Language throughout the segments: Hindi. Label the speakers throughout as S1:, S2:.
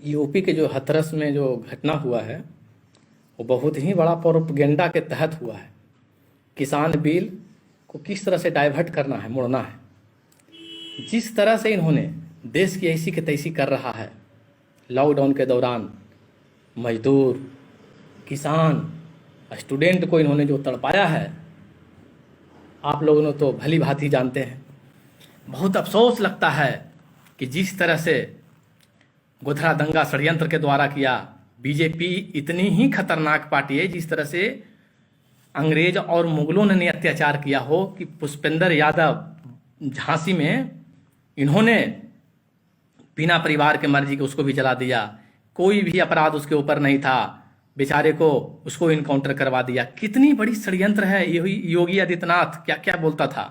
S1: यूपी के जो हथरस में जो घटना हुआ है वो बहुत ही बड़ा प्रोपगेंडा के तहत हुआ है। किसान बिल को किस तरह से डाइवर्ट करना है, मोड़ना है। जिस तरह से इन्होंने देश की ऐसी की तैसी कर रहा है, लॉकडाउन के दौरान मजदूर, किसान, स्टूडेंट को इन्होंने जो तड़पाया है, आप लोगों ने तो भली भांति जानते हैं। बहुत अफसोस लगता है कि जिस तरह से गोधरा दंगा षड्यंत्र के द्वारा किया, बीजेपी इतनी ही खतरनाक पार्टी है। जिस तरह से अंग्रेज और मुगलों ने अत्याचार किया हो कि पुष्पेंद्र यादव झांसी में इन्होंने बिना परिवार के मर्जी के उसको भी जला दिया। कोई भी अपराध उसके ऊपर नहीं था, बेचारे को उसको इनकाउंटर करवा दिया। कितनी बड़ी षड्यंत्र है। यही योगी आदित्यनाथ क्या क्या बोलता था,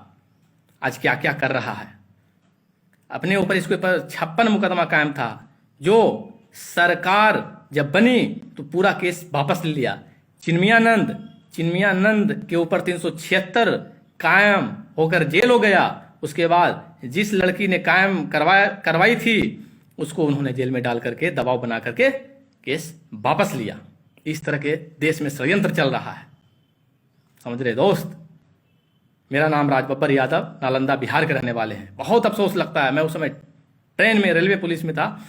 S1: आज क्या क्या कर रहा है। अपने ऊपर इसके ऊपर 56 मुकदमा कायम था। जो सरकार जब बनी तो पूरा केस वापस ले लिया। चिन्मयानंद के ऊपर 376 कायम होकर जेल हो गया। उसके बाद जिस लड़की ने कायम करवाई थी उसको उन्होंने जेल में डाल करके दबाव बना करके केस वापस लिया। इस तरह के देश में षड्यंत्र चल रहा है, समझ रहे दोस्त। मेरा नाम राजबब्बर यादव, नालंदा बिहार के रहने वाले हैं। बहुत अफसोस लगता है, मैं उस समय ट्रेन में रेलवे पुलिस में था,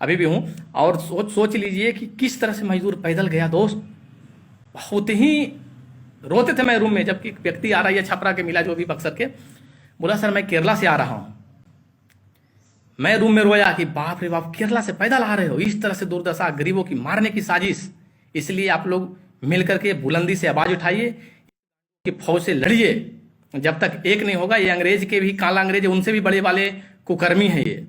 S1: अभी भी हूं। और सोच लीजिए कि किस तरह से मजदूर पैदल गया दोस्त। बहुत ही रोते थे मैं रूम में, जबकि एक व्यक्ति आ रहा है छपरा के मिला, जो भी बक्सर के, बोला सर मैं केरला से आ रहा हूं। मैं रूम में रोया कि बाप रे बाप, केरला से पैदल आ रहे हो। इस तरह से दुर्दशा, गरीबों की मारने की साजिश। इसलिए आप लोग मिलकर के बुलंदी से आवाज उठाइए कि फौज से लड़िए। जब तक एक नहीं होगा, ये अंग्रेज के भी, काला अंग्रेज उनसे भी बड़े वाले कुकर्मी है ये,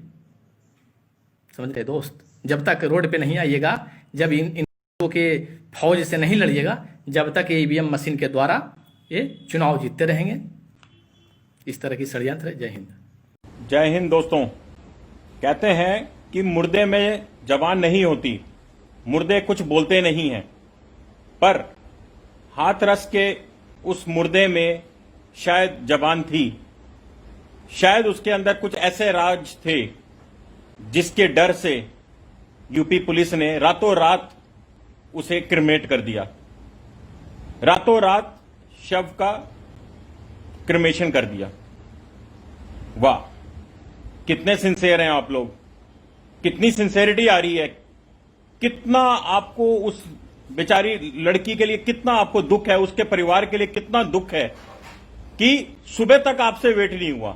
S1: समझ रहे दोस्त। जब तक रोड पे नहीं आइएगा, जब इन के फौज से नहीं लड़िएगा, जब तक ये ईवीएम मशीन के द्वारा ये चुनाव जीतते रहेंगे। इस तरह की षड्यंत्र है। जय हिंद।
S2: जय हिंद दोस्तों। कहते हैं कि मुर्दे में जबान नहीं होती, मुर्दे कुछ बोलते नहीं हैं, पर हाथरस के उस मुर्दे में शायद जबान थी। शायद उसके अंदर कुछ ऐसे राज थे जिसके डर से यूपी पुलिस ने रातों रात उसे क्रिमेट कर दिया। रातों रात शव का क्रिमेशन कर दिया। वाह, कितने सिंसियर हैं आप लोग, कितनी सिंसेरिटी आ रही है। कितना आपको उस बेचारी लड़की के लिए कितना आपको दुख है, उसके परिवार के लिए कितना दुख है कि सुबह तक आपसे वेट नहीं हुआ,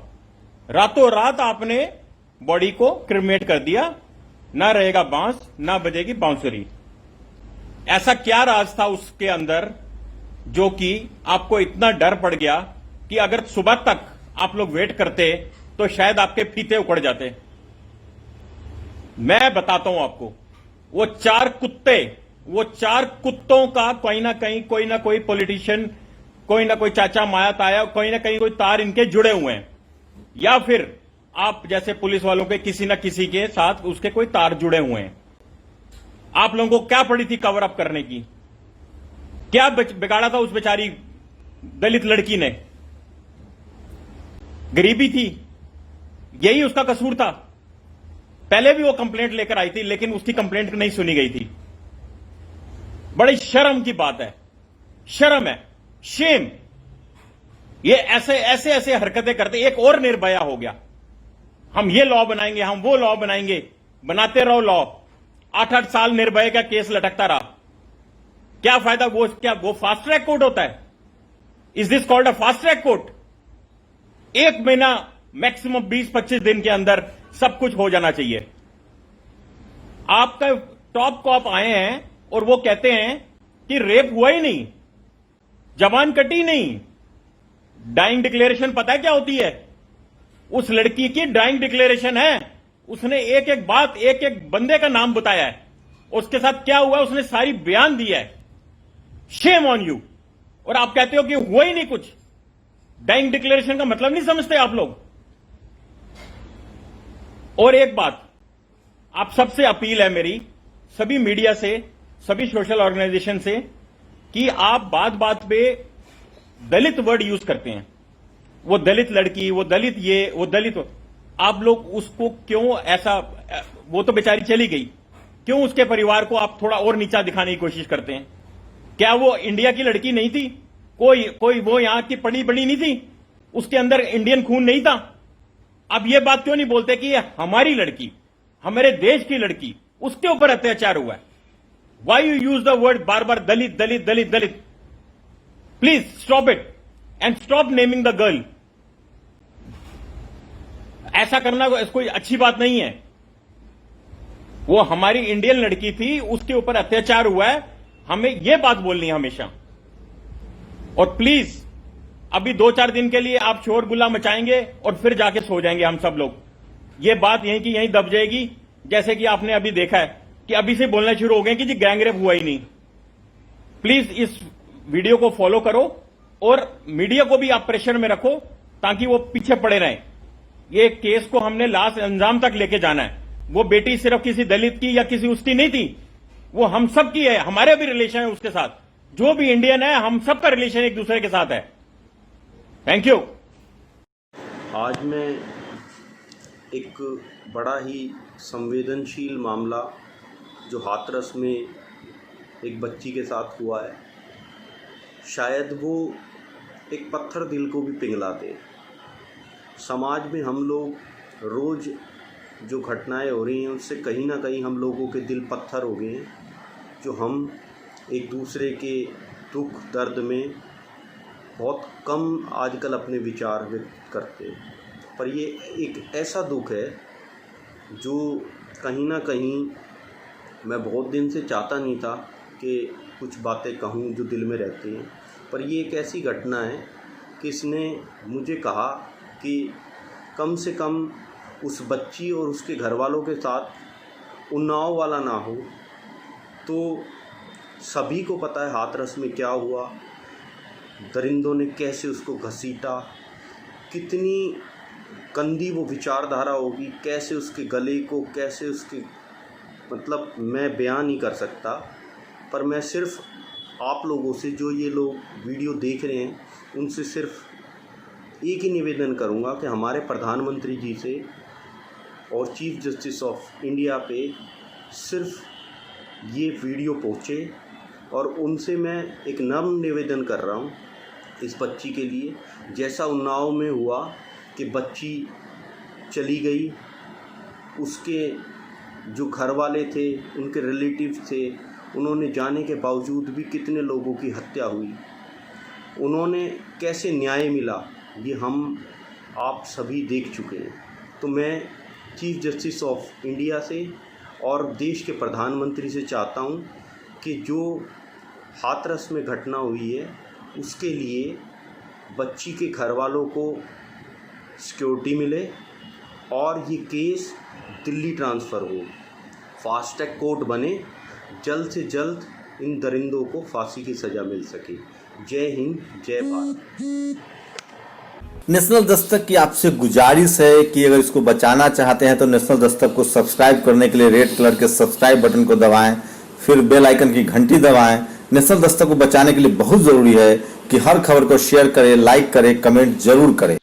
S2: रातों रात आपने बॉडी को क्रिमेट कर दिया। ना रहेगा बांस, ना बजेगी बांसुरी। ऐसा क्या राज था उसके अंदर जो कि आपको इतना डर पड़ गया कि अगर सुबह तक आप लोग वेट करते तो शायद आपके फीते उखड़ जाते। मैं बताता हूं आपको, वो चार कुत्तों का कोई ना कोई पॉलिटिशियन, कोई ना कोई चाचा माया ताया, कोई ना कोई तार इनके जुड़े हुए हैं, या फिर आप जैसे पुलिस वालों के किसी ना किसी के साथ उसके कोई तार जुड़े हुए हैं। आप लोगों को क्या पड़ी थी कवर अप करने की? क्या बिगाड़ा था उस बेचारी दलित लड़की ने? गरीबी थी, यही उसका कसूर था। पहले भी वो कंप्लेंट लेकर आई थी, लेकिन उसकी कंप्लेंट नहीं सुनी गई थी। बड़ी शर्म की बात है, शर्म है, शेम। ये ऐसे हरकतें करते। एक और निर्भया हो गया, हम ये लॉ बनाएंगे, हम वो लॉ बनाएंगे। बनाते रहो लॉ। 8-8 साल निर्भया का केस लटकता रहा, क्या फायदा? वो फास्ट ट्रैक कोर्ट होता है? Is this called a fast track court? 1 महीना मैक्सिमम 20-25 दिन के अंदर सब कुछ हो जाना चाहिए। आपका टॉप कॉप आए हैं और वो कहते हैं कि रेप हुआ ही नहीं, जबान कटी नहीं। डाइंग डिक्लेरेशन पता है क्या होती है? उस लड़की की डाइंग डिक्लेरेशन है। उसने एक एक बात, एक एक बंदे का नाम बताया है, उसके साथ क्या हुआ उसने सारी बयान दिया है। Shame on you. और आप कहते हो कि हुआ ही नहीं कुछ। डाइंग डिक्लेरेशन का मतलब नहीं समझते आप लोग। और एक बात, आप सबसे अपील है मेरी, सभी मीडिया से, सभी सोशल ऑर्गेनाइजेशन से, कि आप बात बात पे दलित वर्ड यूज करते हैं। वो दलित लड़की, वो दलित ये, वो दलित, आप लोग उसको क्यों ऐसा? वो तो बेचारी चली गई, क्यों उसके परिवार को आप थोड़ा और नीचा दिखाने की कोशिश करते हैं? क्या वो इंडिया की लड़की नहीं थी? कोई वो यहां की पड़ी बड़ी नहीं थी? उसके अंदर इंडियन खून नहीं था? अब ये बात क्यों नहीं बोलते कि ये हमारी लड़की, हमारे देश की लड़की, उसके ऊपर अत्याचार हुआ है? Why you use the word bar bar Dalit Dalit Dalit Dalit? Please stop it and stop naming the girl. ऐसा करना कोई अच्छी बात नहीं है। वो हमारी इंडियन लड़की थी, उसके ऊपर अत्याचार हुआ है, हमें यह बात बोलनी है हमेशा। और प्लीज अभी 2-4 दिन के लिए आप शोर गुल्ला मचाएंगे और फिर जाके सो जाएंगे हम सब लोग। ये बात यहीं की यहीं दब जाएगी, जैसे कि आपने अभी देखा है कि अभी से बोलना शुरू हो गए कि जी गैंगरेप हुआ ही नहीं। प्लीज इस वीडियो को फॉलो करो और मीडिया को भी आप प्रेशर में रखो ताकि वो पीछे पड़े रहें। ये केस को हमने लास्ट अंजाम तक लेके जाना है। वो बेटी सिर्फ किसी दलित की या किसी उसकी नहीं थी, वो हम सब की है, हमारे भी रिलेशन है उसके साथ। जो भी इंडियन है, हम सबका रिलेशन एक दूसरे के साथ है। Thank you.
S3: आज मैं एक बड़ा ही संवेदनशील मामला जो हाथरस में एक बच्ची के साथ हुआ है, शायद वो एक पत्थर दिल को भी पिघला दे। समाज में हम लोग रोज़ जो घटनाएं हो रही हैं उससे कहीं ना कहीं हम लोगों के दिल पत्थर हो गए हैं, जो हम एक दूसरे के दुख दर्द में बहुत कम आजकल अपने विचार व्यक्त करते हैं। पर ये एक ऐसा दुख है जो कहीं ना कहीं मैं बहुत दिन से चाहता नहीं था कि कुछ बातें कहूँ जो दिल में रहती हैं। पर ये एक ऐसी घटना है कि इसने मुझे कहा कि कम से कम उस बच्ची और उसके घर वालों के साथ उन्नाव वाला ना हो। तो सभी को पता है हाथरस में क्या हुआ, दरिंदों ने कैसे उसको घसीटा, कितनी गंदी वो विचारधारा होगी, कैसे उसके गले को, कैसे उसके मतलब मैं बयान नहीं कर सकता। पर मैं सिर्फ आप लोगों से, जो ये लोग वीडियो देख रहे हैं, उनसे सिर्फ एक ही निवेदन करूंगा कि हमारे प्रधानमंत्री जी से और चीफ जस्टिस ऑफ इंडिया पे सिर्फ ये वीडियो पहुँचे। और उनसे मैं एक नम्र निवेदन कर रहा हूँ इस बच्ची के लिए। जैसा उन्नाव में हुआ कि बच्ची चली गई, उसके जो घर वाले थे, उनके रिलेटिव थे, उन्होंने जाने के बावजूद भी कितने लोगों की हत्या हुई, उन्होंने कैसे न्याय मिला, ये हम आप सभी देख चुके हैं। तो मैं चीफ जस्टिस ऑफ इंडिया से और देश के प्रधानमंत्री से चाहता हूँ कि जो हाथरस में घटना हुई है उसके लिए बच्ची के घर वालों को सिक्योरिटी मिले और ये केस दिल्ली ट्रांसफ़र हो, फास्ट ट्रैक कोर्ट बने, जल्द से जल्द इन दरिंदों को फांसी की सज़ा मिल सके। जय हिंद, जय भारत।
S4: नेशनल दस्तक की आपसे गुजारिश है कि अगर इसको बचाना चाहते हैं तो नेशनल दस्तक को सब्सक्राइब करने के लिए रेड कलर के सब्सक्राइब बटन को दबाएं, फिर बेल आइकन की घंटी दबाएं। नेशनल दस्तक को बचाने के लिए बहुत ज़रूरी है कि हर खबर को शेयर करें, लाइक करें, कमेंट जरूर करें।